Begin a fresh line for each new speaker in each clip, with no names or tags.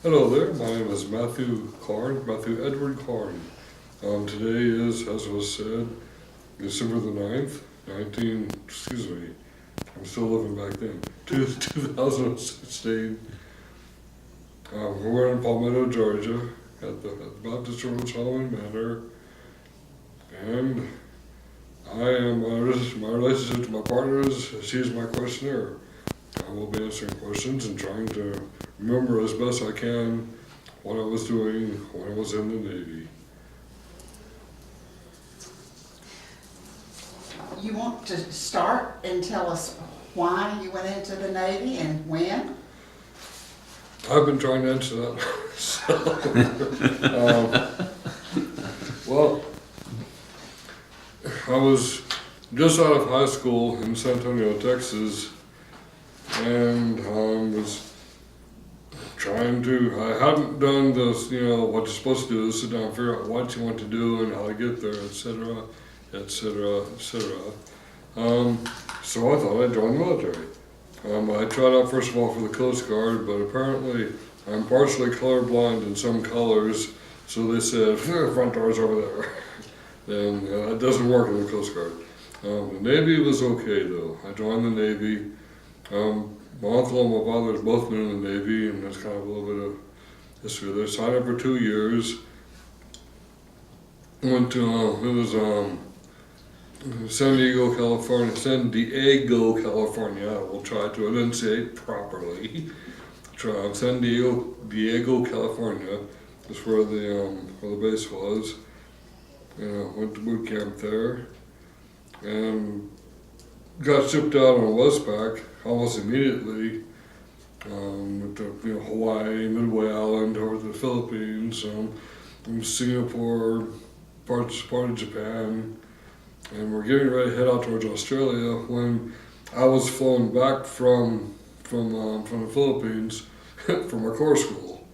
Hello there, my name is Matthew Edward Karn. Today is, as was said, December the 9th, I'm still living back then, 2016. We're in Palmetto, Georgia, at the Baptist Church Halloween Manor, and my relationship to my partner is she's my questionnaire. I will be answering questions and trying to remember as best I can what I was doing when I was in the Navy.
You want to start and tell us why you went into the Navy and when?
I've been trying to answer that myself. Well, I was just out of high school in San Antonio, Texas, and was I hadn't done this, what you're supposed to do is sit down and figure out what you want to do and how to get there, etc., etc., etc. So I thought I'd join the military. I tried out first of all for the Coast Guard, but apparently I'm partially colorblind in some colors, so they said, front door's over there. And it doesn't work in the Coast Guard. The Navy was okay though. I joined the Navy. My uncle and my father has both been in the Navy, and there's kind of a little bit of history there. Signed up for 2 years. Went to, San Diego, California. I will try to enunciate properly. San Diego, California is where the base was. Went to boot camp there, and got shipped out on a Westpac almost immediately. Went to Hawaii, Midway Island, over to the Philippines, from Singapore, part of Japan, and we're getting ready to head out towards Australia when I was flown back from the Philippines from a corps school.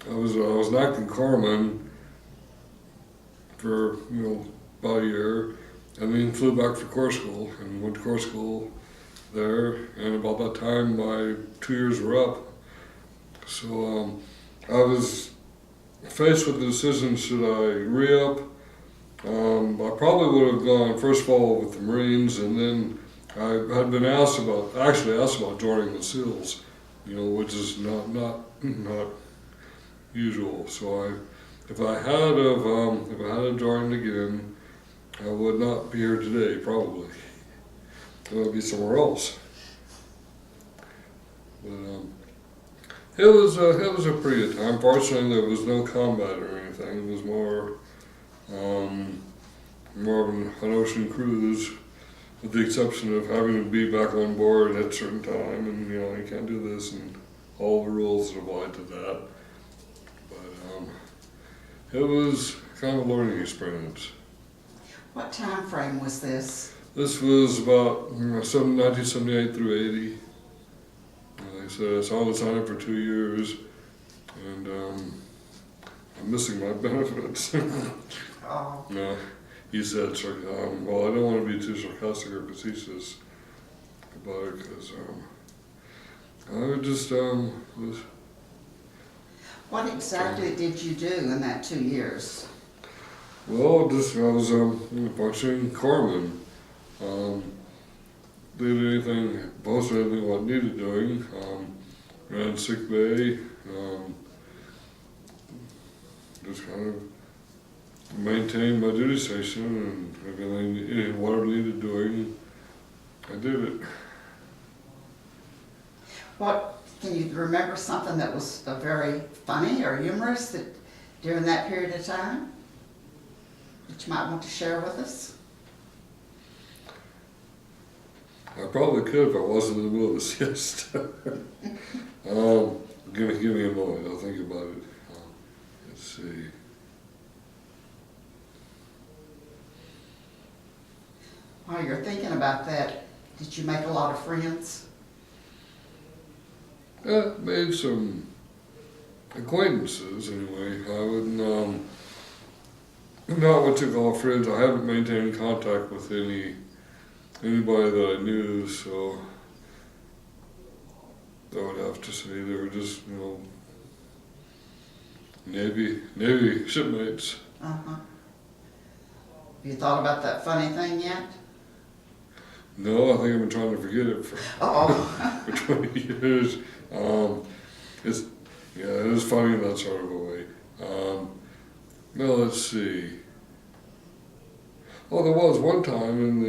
I was an acting corpsman for about a year, and then flew back for corps school and went to corps school there. And about that time, my 2 years were up. So I was faced with the decision: should I re-up? I probably would have gone first of all with the Marines, and then I had been asked about joining the SEALs, which is not usual. So if I had joined again, I would not be here today, probably. I would be somewhere else. But it was a pretty good time. Fortunately, there was no combat or anything. It was more of an ocean cruise, with the exception of having to be back on board at a certain time, and you can't do this, and all the rules that apply to that. But it was kind of a learning experience.
What time frame was this?
This was about 1978 through 80. Like I said, so I was signed up for 2 years, and I'm missing my benefits.
Oh,
No, he said, well, I don't want to be too sarcastic or facetious about it, because I just was.
what exactly did you do in that 2 years?
Well, I was functioning corpsman. Did anything, most anything what needed doing. Ran sick bay. Just kind of maintained my duty station, and everything, whatever needed doing, I did it.
Can you remember something that was very funny or humorous during that period of time that you might want to share with us?
I probably could if I wasn't in the middle of a siesta. Give me a moment, I'll think about it. Let's see.
While you're thinking about that, did you make a lot of friends?
Made some acquaintances anyway. I wouldn't, not what you call friends. I haven't maintained contact with anybody that I knew, so I would have to say they were just, Navy shipmates.
Uh-huh. Have you thought about that funny thing yet?
No, I think I've been trying to forget it for,
Oh,
for 20 years. It's, yeah, it is funny in that sort of a way. Now let's see. Oh, there was one time in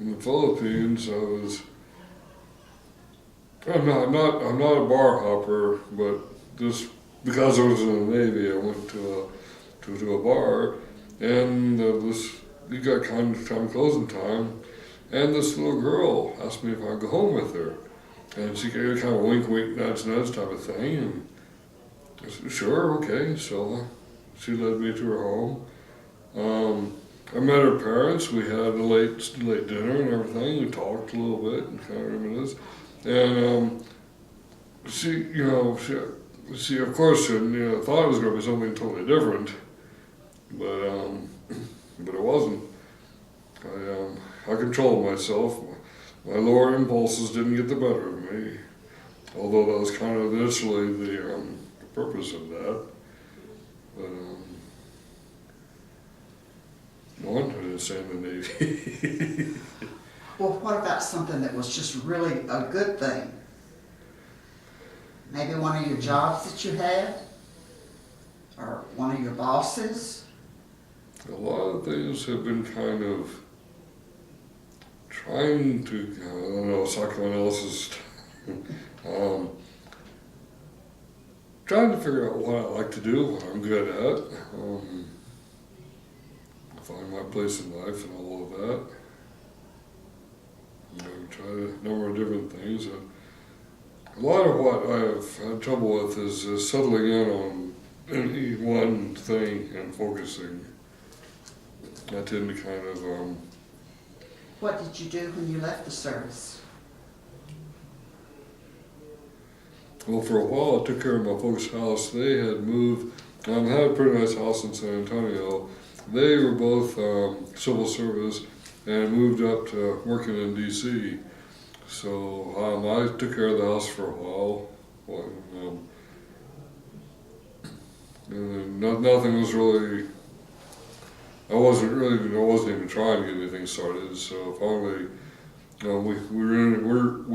the Philippines. I'm not a bar hopper, but just because I was in the Navy, I went to a bar, and we got kind of time closing time, and this little girl asked me if I'd go home with her, and she gave a kind of wink, wink, nudge, nudge type of thing, and I said, sure, okay. So she led me to her home. I met her parents. We had a late dinner and everything. We talked a little bit and kind of reminisced. And she of course, thought it was going to be something totally different, but it wasn't. I controlled myself. My lower impulses didn't get the better of me, although that was kind of initially the purpose of that. But no wonder I didn't stay in the Navy.
well, what about something that was just really a good thing? Maybe one of your jobs that you had? Or one of your bosses?
A lot of things have been kind of trying to, I don't know, psychoanalysis, trying to figure out what I like to do, what I'm good at, find my place in life and all of that. Try a number of different things. A lot of what I've had trouble with is settling in on any one thing and focusing. I tend to kind of,
What did you do when you left the service?
well, for a while I took care of my folks' house. They had moved, had a pretty nice house in San Antonio. They were both civil service and moved up to working in DC. So I took care of the house for a while. And then nothing was really, I wasn't even trying to get anything started. So finally,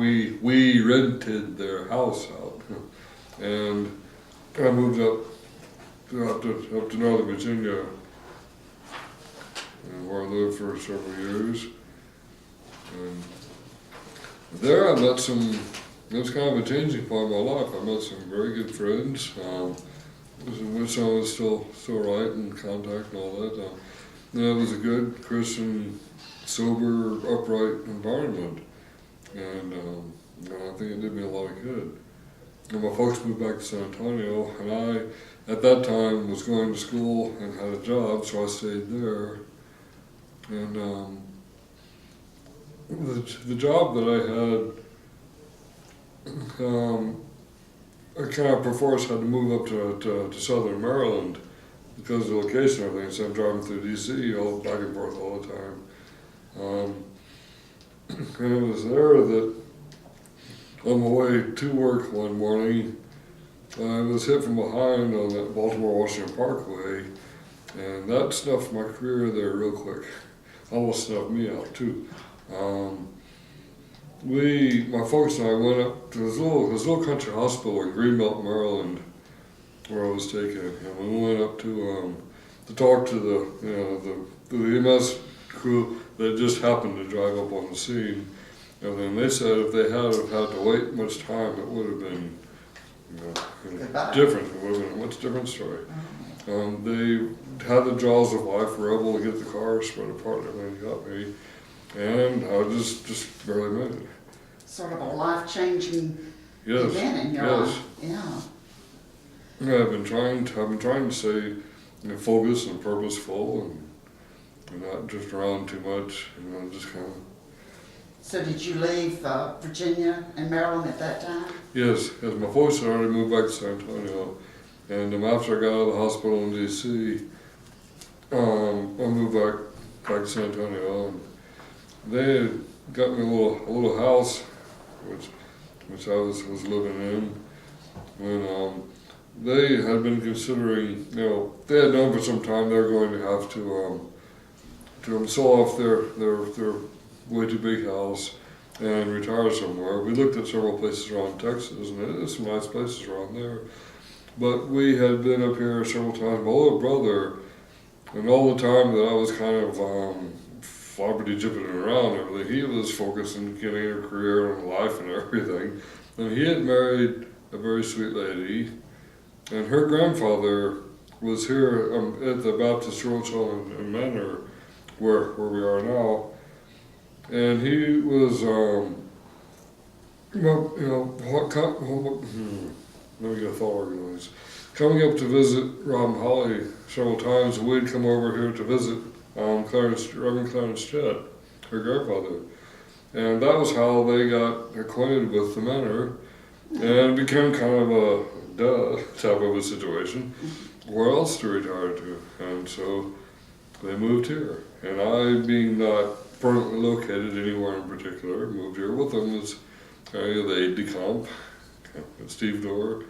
we rented their house out, and I moved up to Northern Virginia, where I lived for several years. And there I met it was kind of a changing point in my life. I met some very good friends, which I was still right in contact and all that. It was a good Christian, sober, upright environment. And I think it did me a lot of good. And my folks moved back to San Antonio, and I, at that time, was going to school and had a job, so I stayed there. And the job that I had, I kind of perforce had to move up to southern Maryland because of the location and everything, so I'm driving through DC all back and forth all the time. And it was there that on my way to work one morning, I was hit from behind on that Baltimore-Washington Parkway, and that snuffed my career there real quick. Almost snuffed me out too. My folks and I went up to this little country hospital in Greenbelt, Maryland, where I was taken, and we went up to talk to the EMS crew that just happened to drive up on the scene. And then they said if they had to wait much time, it would have been different. It would have been a much different story. They had the jaws of life, were able to get the car spread apart and everything got me, and I just barely made it.
Sort of a life-changing event in your life. Yeah.
Yeah, I've been trying to stay focused and purposeful and not drift around too much, just kind of.
So did you leave Virginia and Maryland at that time?
Yes, my folks had already moved back to San Antonio, and after I got out of the hospital in DC, I moved back to San Antonio, and they had got me a little house, which I was living in, when they had been considering, they had known for some time they were going to have to sell off their way too big house and retire somewhere. We looked at several places around Texas, and there's some nice places around there. But we had been up here several times. My older brother, and all the time that I was kind of flabberty-jipping around and everything, he was focused on getting a career and life and everything. And he had married a very sweet lady, and her grandfather was here at the Baptist Church in Manor, where we are now. And he was, let me get a thought organized. Coming up to visit Rob and Holly several times, and we'd come over here to visit Reverend Clarence Jett, her grandfather. And that was how they got acquainted with the manor, and became kind of a type of a situation. Where else to retire to? And so they moved here. And I, being not permanently located anywhere in particular, moved here with them as the aide de camp, Steve Dorr,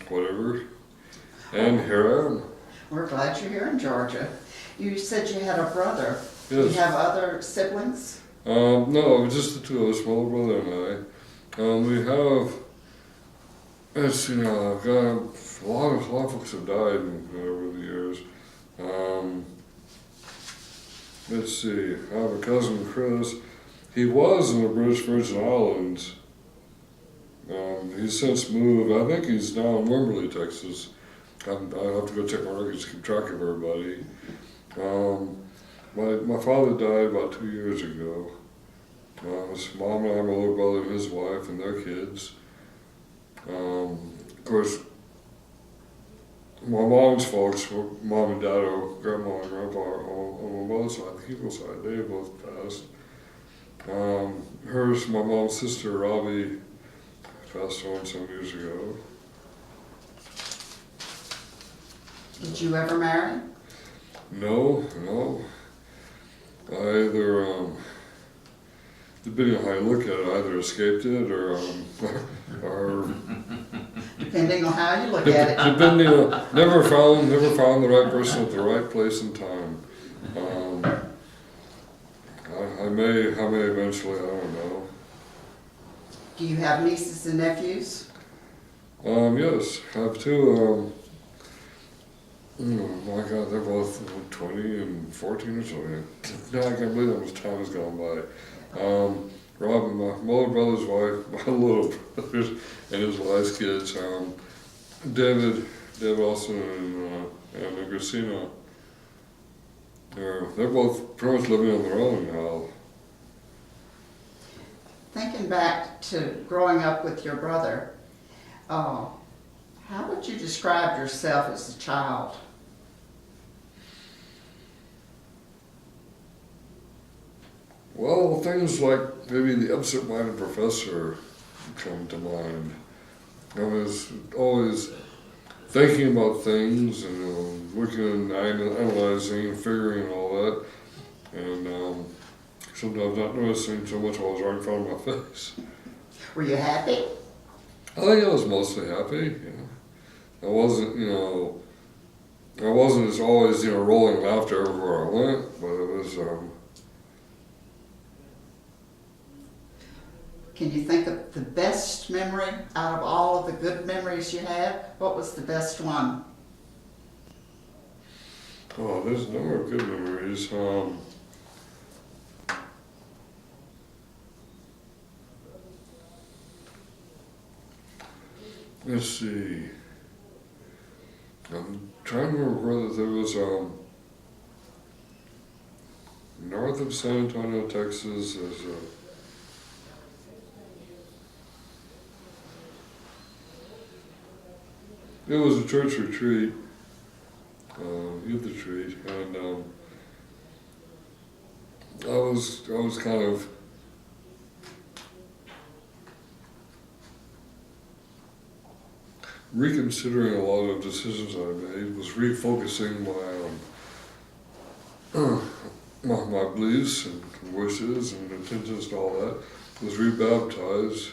whatever. And here I am.
We're glad you're here in Georgia. You said you had a brother.
Yes.
Do you have other siblings?
No, just the two of us, my older brother and I. We have, let's see now, I've got a lot of folks have died over the years. Let's see, I have a cousin, Chris. He was in the British Virgin Islands. He's since moved. I think he's now in Wimberley, Texas. I have to go check my records to keep track of everybody. My father died about 2 years ago. His mom and I, my older brother and his wife and their kids. Of course, my mom's folks, mom and dad, or grandma and grandpa, on my mother's side, the Kegel side, they both passed. My mom's sister, Robbie, passed on some years ago.
Did you ever marry?
No. I either, depending on how you look at it, I either escaped it or
Depending on how you look at it.
depending on, never found the right person at the right place and time. I may eventually, I don't know.
Do you have nieces and nephews?
Yes, I have two, oh my God, they're both 20 and 14 or something. No, I can't believe how much time has gone by. Rob and my older brother's wife, my little brothers and his wife's kids, David Olson and Christina. They're both pretty much living on their own now.
Thinking back to growing up with your brother, how would you describe yourself as a child?
Well, things like maybe the absent-minded professor come to mind. I was always thinking about things and looking and analyzing and figuring and all that, and sometimes not noticing so much what was right in front of my face.
Were you happy?
I think I was mostly happy. I wasn't, I wasn't as always, rolling laughter everywhere I went, but it was.
Can you think of the best memory out of all of the good memories you had? What was the best one?
Oh, there's a number of good memories. Let's see. I'm trying to remember whether there was north of San Antonio, Texas. There's it was a church retreat, youth retreat, and I was kind of reconsidering a lot of decisions I made, was refocusing my beliefs and wishes and intentions and all that, was rebaptized.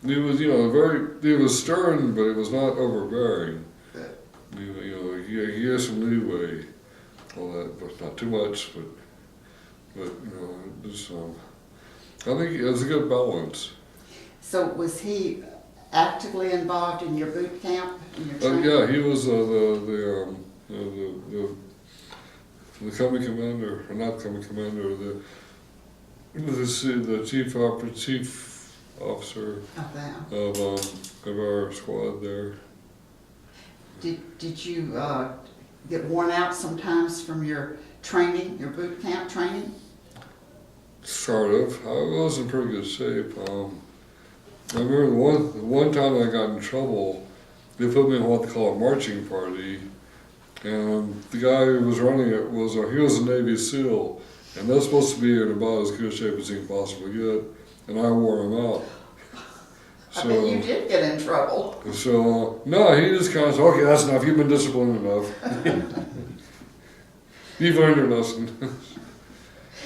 he was, he was stern, but he was not overbearing. He has some leeway, all that, but not too much, but it was, I think it was a good balance.
So was he actively involved in your boot camp, in your training?
Yeah, he was the company commander, or not company commander, the chief officer
Of that.
of our squad there.
Did you get worn out sometimes from your training, your boot camp training?
Sort of. I was in pretty good shape. I remember the one time I got in trouble, they put me in what they call a marching party, and the guy who was running it was he was a Navy SEAL, and they're supposed to be in about as good shape as you can possibly get, and I wore him out.
I bet you did get in trouble.
So no, he just kind of said, "Okay, that's enough. You've been disciplined enough. You've learned your lesson."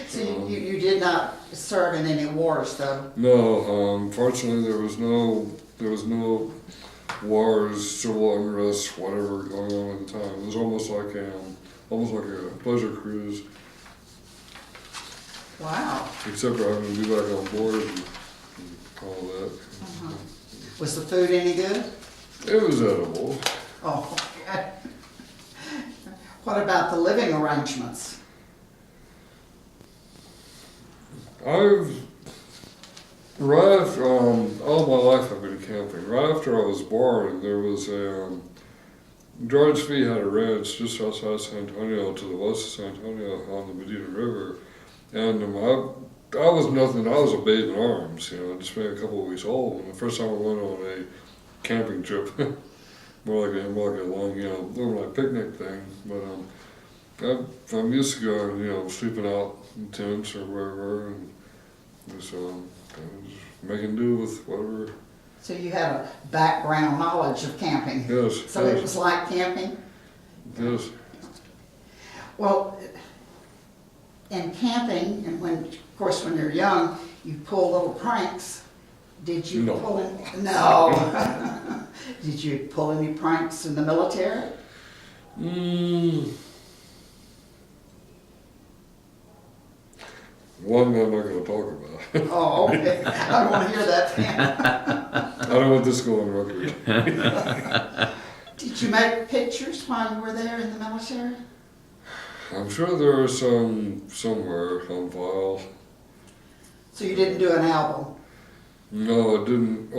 So you did not serve in any wars, though?
No, fortunately there was no wars, civil unrest, whatever going on at the time. It was almost like a pleasure cruise,
Wow.
except for having to be back on board and all that.
Uh-huh. Was the food any good?
It was edible.
Oh, okay. What about the living arrangements?
Right after, all my life I've been camping. Right after I was born, there was George Fee had a ranch just outside San Antonio, to the west of San Antonio on the Medina River. And I was nothing, I was a babe in arms, just maybe a couple of weeks old. And the first time I went on a camping trip, more like a long, little picnic thing. But I'm used to going, sleeping out in tents or wherever, and just making do with whatever.
So you had a background knowledge of camping?
Yes.
So
yes,
it was like camping?
Yes.
Well, in camping, and of course, when you're young, you pull little pranks. Did you
No.
pull any? No. Did you pull any pranks in the military?
One I'm not going to talk about.
Oh, okay. I don't want to hear that.
I don't want this to go on record.
Did you make pictures while you were there in the military?
I'm sure there are some somewhere on file.
So you didn't do an album?
No, I didn't.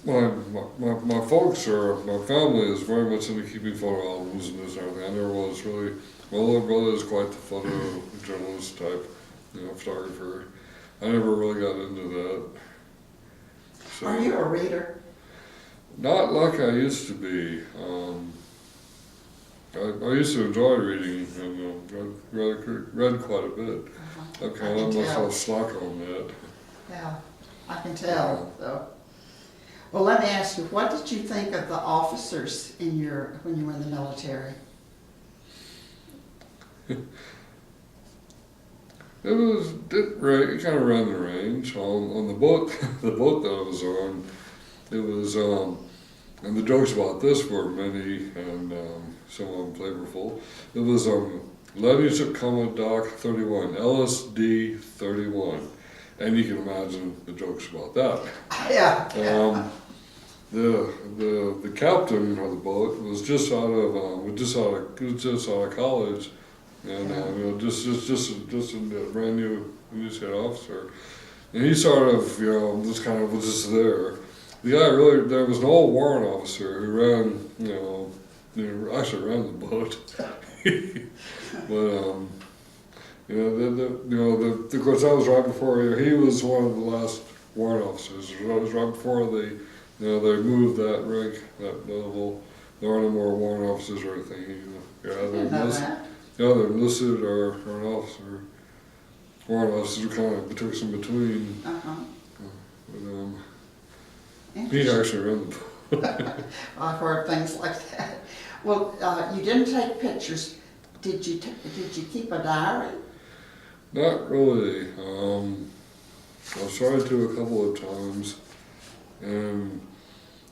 My folks my family is very much into keeping photo albums and this and everything. I never was really. My little brother is quite the photojournalist type, photographer. I never really got into that. So,
Are you a reader?
not like I used to be. I used to enjoy reading and read quite a bit. I've kind of let myself slack on that.
Yeah, I can tell, though. Well, let me ask you, what did you think of the officers when you were in the military?
It kind of ran the range on the boat. The boat that I was on, it was, and the jokes about this were many and some of them flavorful. It was Landing Ship Commodore 31, LSD 31, and you can imagine the jokes about that.
Yeah.
The captain of the boat was just out of college. And just a brand new initiate officer, and he sort of just kind of was just there. The guy there was an old warrant officer who ran actually ran the boat, but of course that was right before he was one of the last warrant officers. It was right before they moved that rank, that level. There aren't no more warrant officers or anything.
Didn't know that.
Yeah, they're enlisted or an officer. Warrant officers are kind of betwixt and between. But he actually ran the boat.
I've heard things like that. Well, you didn't take pictures. Did you keep a diary?
Not really. I've tried to a couple of times, and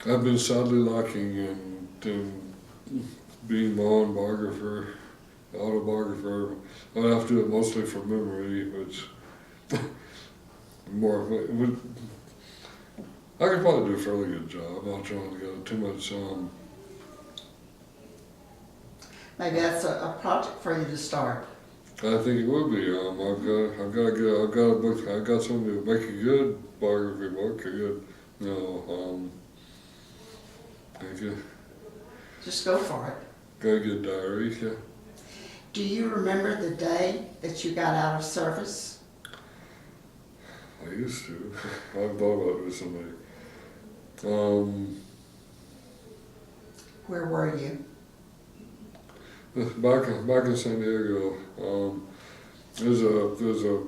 I've been sadly lacking in being my own biographer, autobiographer. I have to do it mostly from memory, which more. I could probably do a fairly good job. I'm not trying to get too much.
Maybe that's a project for you to start.
I think it would be. I've got a book. I've got something to make a good biography book. A good, make a,
Just go for it.
got a good diary. Yeah.
Do you remember the day that you got out of service?
I used to. I haven't thought about it recently.
Where were you?
Back in San Diego. There's a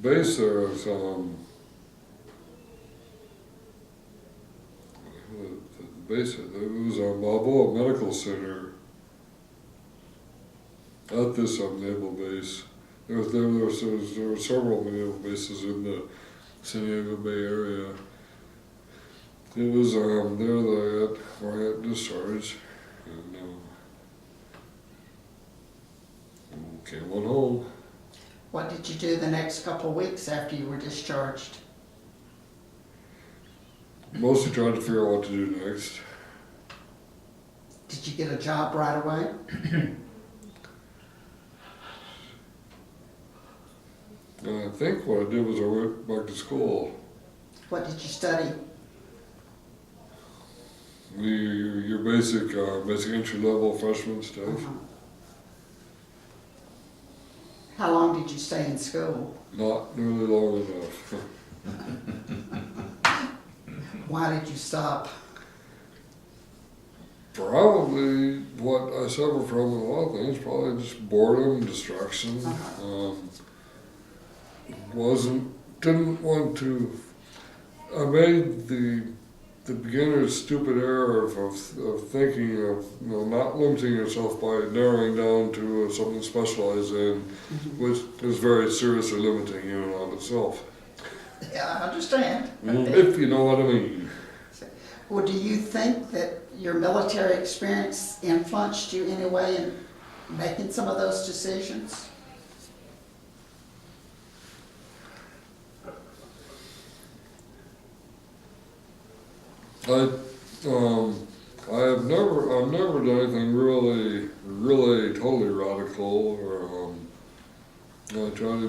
base there. It's, the base. It was a Balboa Medical Center at this naval base. There were several naval bases in the San Diego Bay Area. It was there that where I got discharged, and came on home.
What did you do the next couple of weeks after you were discharged?
Mostly tried to figure out what to do next.
Did you get a job right away?
And I think what I did was I went back to school.
What did you study?
Your basic entry level freshman stuff.
Uh-huh. How long did you stay in school?
Not nearly long enough.
Why did you stop?
Probably what I suffer from in a lot of things, probably just boredom, distraction.
Uh-huh.
Didn't want to, I made the beginner's stupid error of thinking of, not limiting yourself by narrowing down to something specialized in, which is very seriously limiting in and of itself.
Yeah, I understand.
If you know what I mean.
Well, do you think that your military experience influenced you in any way in making some of those decisions?
I've never done anything really totally radical, or I try to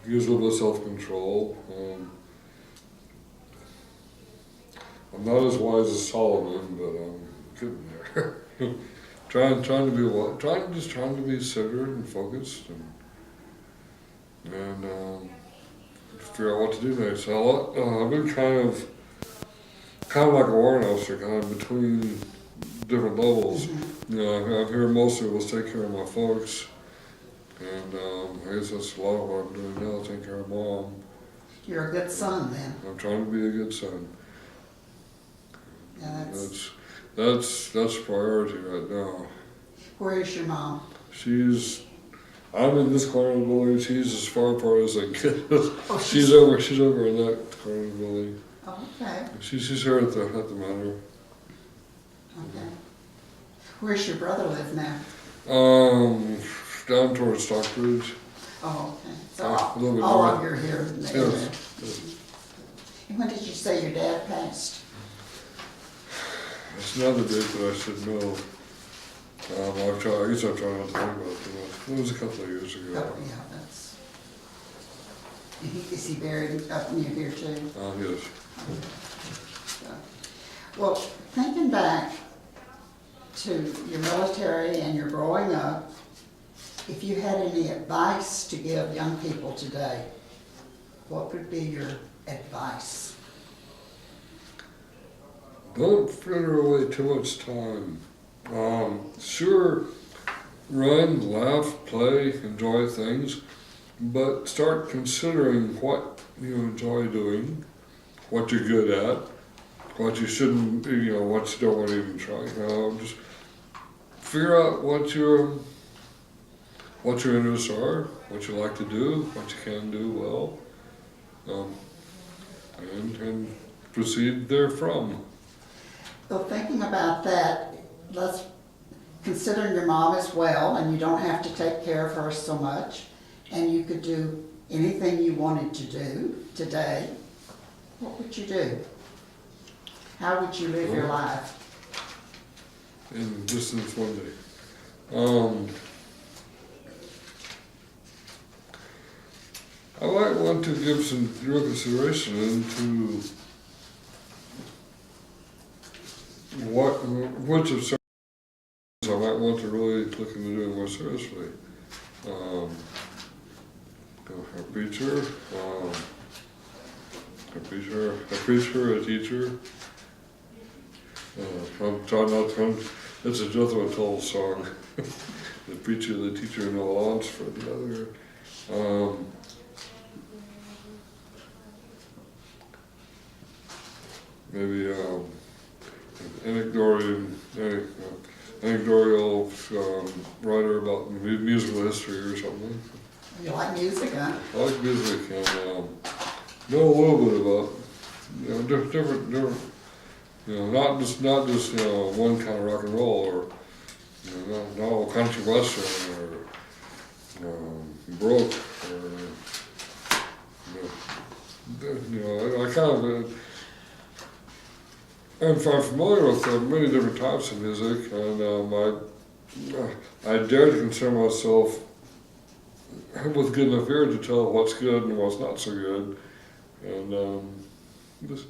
use a little bit of self-control. I'm not as wise as Solomon, but I'm getting there. trying to be centered and focused, and figure out what to do next. So I've been kind of like a warrant officer, kind of between different levels. I'm here mostly was take care of my folks, and I guess that's a lot of what I'm doing now, taking care of Mom.
You're a good son then.
I'm trying to be a good son.
Yeah,
That's priority right now.
Where is your mom?
I'm in this corner of the building. She's as far apart as I get.
Oh,
she's over in that corner of the building.
Oh, okay.
She's here at the manor.
Okay. Where's your brother live now?
Down towards Stockbridge.
Oh, okay. So
A little bit
all
north.
of you are here in the area.
Yes.
And when did you say your dad passed?
That's another date that I should know. I guess I've tried not to think about it too much. It was a couple of years ago.
Oh, yeah, that's. Is he buried up near here too?
Yes.
So, well, thinking back to your military and your growing up, if you had any advice to give young people today, what would be your advice?
Don't fritter away too much time. Sure, run, laugh, play, enjoy things, but start considering what you enjoy doing, what you're good at, what you shouldn't, what you don't want to even try. Just figure out what what your interests are, what you like to do, what you can do well, and proceed therefrom.
Well, thinking about that, let's, considering your mom is well and you don't have to take care of her so much, and you could do anything you wanted to do today, what would you do? How would you live your life?
In just this one day. I might want to give some real consideration into which of certain I might want to really look into doing more seriously. A preacher, a teacher. It's a Jethro Tull song. The preacher, the teacher, no allowance for the other. Maybe anecdotal writer about musical history or something.
You like music, huh?
I like music and know a little bit about different not just one kind of rock and roll, or not all country western or broke, or I kind of I'm familiar with many different types of music, and I dare to consider myself with good enough ear to tell what's good and what's not so good, and just.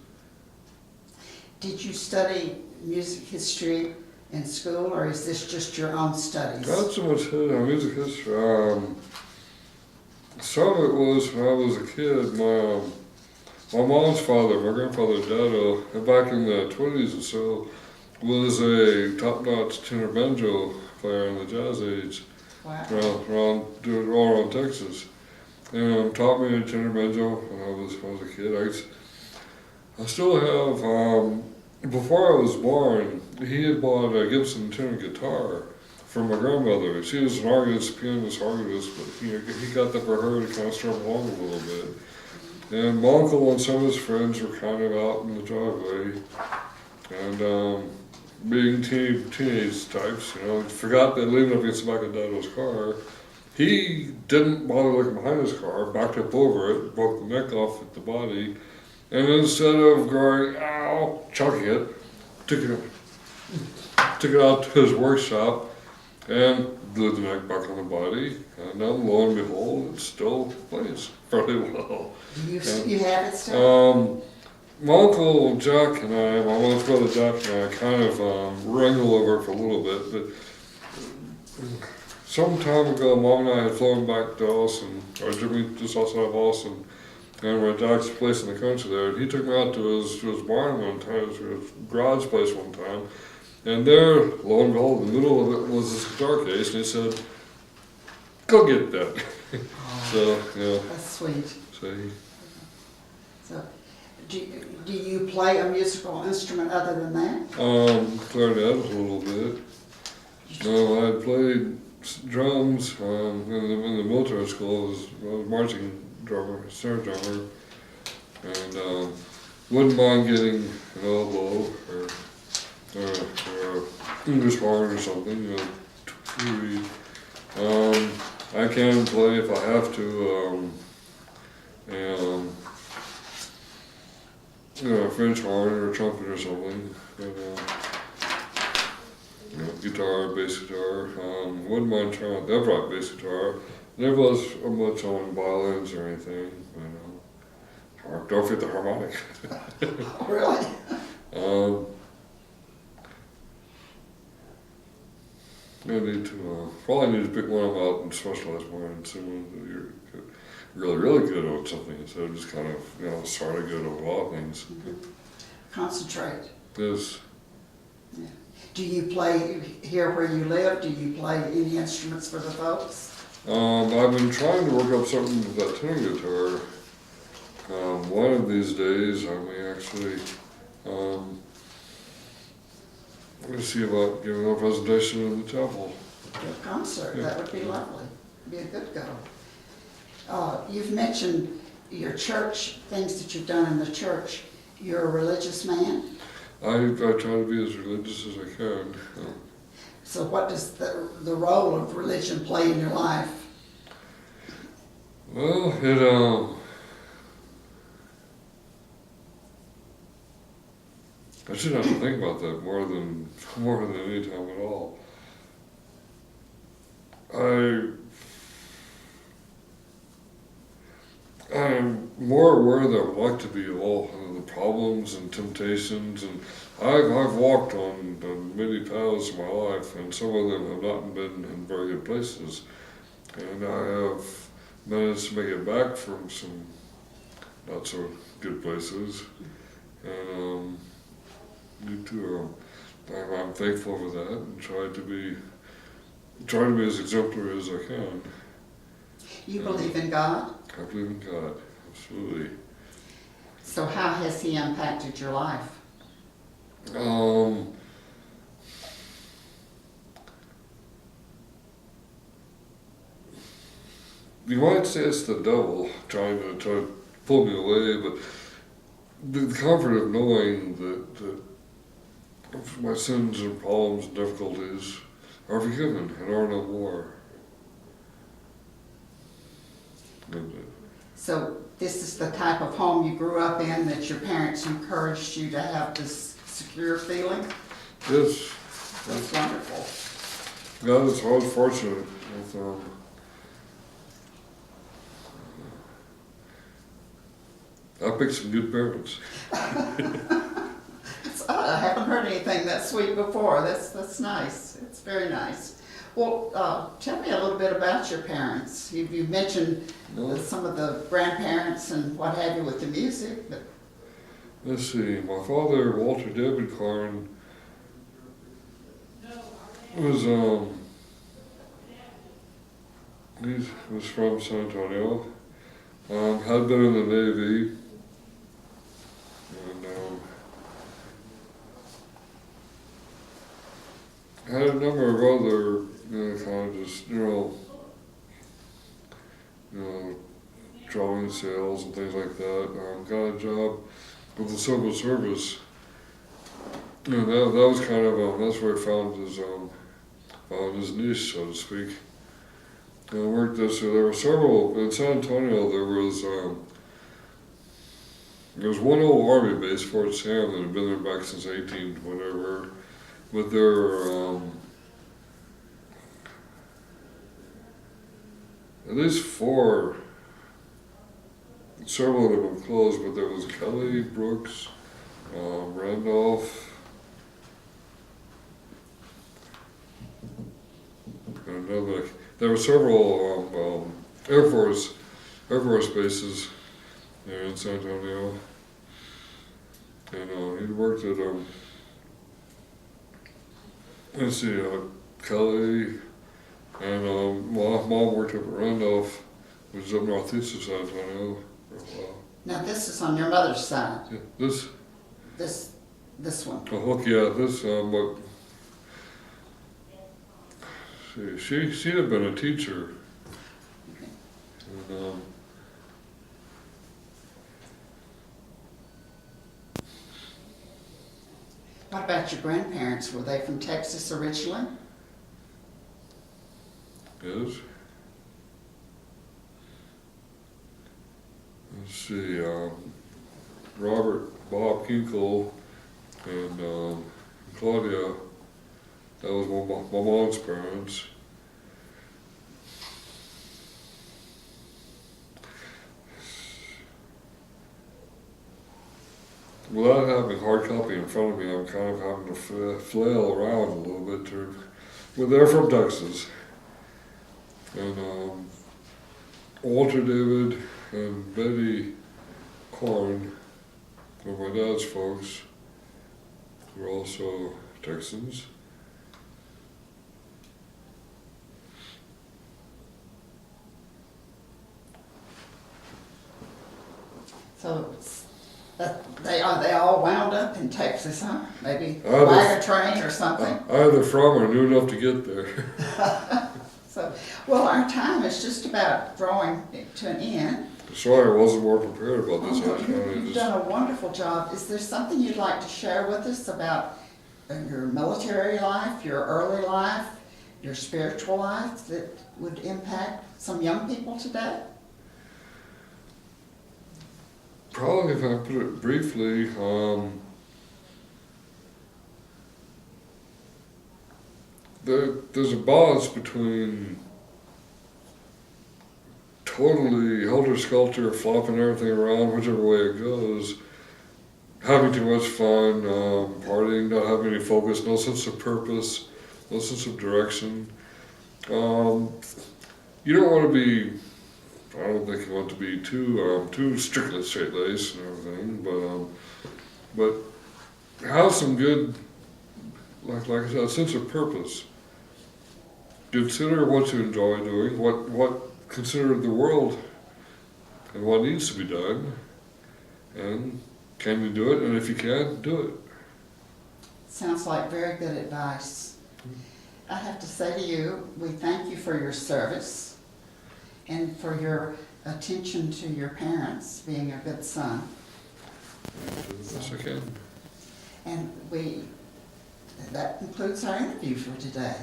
Did you study music history in school, or is this just your own studies?
Not so much music history. Some of it was when I was a kid. My mom's father, my grandfather, Dad, back in the 20s or so, was a top-notch tenor banjo player in the jazz age.
Wow.
Around Texas, and taught me tenor banjo when I was a kid. I still have, before I was born, he had bought a Gibson tenor guitar from my grandmother. She was an pianist, but he got that for her to kind of strum along a little bit. And my uncle and some of his friends were kind of out in the driveway, and being teenage types, forgot that leaning up against the back of Dad's car. He didn't bother looking behind his car, backed up over it, broke the neck off at the body, and instead of going, ow, chucking it, took it out to his workshop and glued the neck back on the body, and then lo and behold, it still plays fairly well.
You have it still?
My uncle Jack and I, my mom's brother Jack and I kind of wrangled over it for a little bit, but some time ago, Mom and I had flown back to Austin, or Jimmy just outside of Austin, and we're at Jack's place in the country there, and he took me out to his barn one time, his garage place one time, and there, lo and behold, in the middle of it was this guitar case, and he said, "Go get that." So,
That's sweet.
So,
do you play a musical instrument other than that?
clarinet a little bit. I played drums in the military school. I was marching drummer, snare drummer, and wouldn't mind getting an elbow or English horn or something, to read. I can play if I have to, French horn or trumpet or something. Guitar, bass guitar. Wouldn't mind trying out the upright bass guitar. Never was much on violins or anything. Don't forget the harmonic.
Really?
Probably need to pick one of them out and specialize more in someone that you're really, really good at something instead of just kind of, sort of good at a lot of things.
Mm-hmm. Concentrate.
Yes.
Yeah. Do you play here where you live? Do you play any instruments for the folks?
I've been trying to work up something with that tenor guitar. One of these days I may actually see about giving a presentation in the chapel.
A concert, that would be lovely. be a good goal. You've mentioned your church, things that you've done in the church. You're a religious man,
I try to be as religious as I can.
so what does the role of religion play in your life?
Well, I shouldn't have to think about that more than any time at all. I'm more aware that I would like to be all of the problems and temptations, and I've walked on many paths in my life, and some of them have not been in very good places, and I have managed to make it back from some not so good places, and me too. I'm thankful for that, and try to be as exemplary as I can.
You believe in God?
I believe in God, absolutely.
So how has He impacted your life?
You might say it's the devil trying to pull me away, but the comfort of knowing that my sins and problems and difficulties are forgiven and are no more.
So this is the type of home you grew up in, that your parents encouraged you to have this secure feeling?
Yes.
That's wonderful.
God is always fortunate with I picked some good parents.
I haven't heard anything that sweet before. That's nice. It's very nice. Well, tell me a little bit about your parents. You mentioned some of the grandparents and what have you with the music, but
Let's see, my father, Walter David Karn, was he was from San Antonio. Had been in the Navy, and had a number of other, kind of just, drawing sales and things like that. Got a job with the Civil Service. And that was kind of, that's where he found his niche, so to speak. And I worked there, so there were several, in San Antonio there was one old army base, Fort Sam, that had been there back since 18 whatever, but there were at least four, several of them have closed, but there was Kelly, Brooks, Randolph, and another. There were several Air Force bases there in San Antonio, and he worked at let's see, Kelly, and Mom worked up at Randolph, which is up northeast of San Antonio for a while.
now this is on your mother's side.
Yeah,
This one.
oh, yeah, this but she'd have been a teacher, and
What about your grandparents? Were they from Texas originally?
yes. Let's see, Robert, Bob Kinkle, and Claudia, that was my mom's parents. Without having hard copy in front of me, I'm kind of having to flail around a little bit but they're from Texas. And Walter David and Betty Korn were my dad's folks, who were also Texans.
So they all wound up in Texas, huh? Maybe
Either-
wagon train or something.
Either from or knew enough to get there.
So, Well, our time is just about drawing to an end.
Sorry, I wasn't more prepared about this. I
Oh,
was kinda
You've
just-
done a wonderful job. Is there something you'd like to share with us about your military life, your early life, your spiritual life that would impact some young people today?
Probably, if I put it briefly, there's a balance between totally helter-skelter, flopping everything around whichever way it goes, having too much fun, partying, not having any focus, no sense of purpose, no sense of direction. You don't want to be, I don't think you want to be too strictly straight-laced and everything, but have some good, like I said, a sense of purpose. Consider what you enjoy doing, consider the world and what needs to be done, and can you do it? And if you can, do it.
Sounds like very good advice. I have to say to you, we thank you for your service and for your attention to your parents, being a good son.
Do the best I can.
And that concludes our interview for today.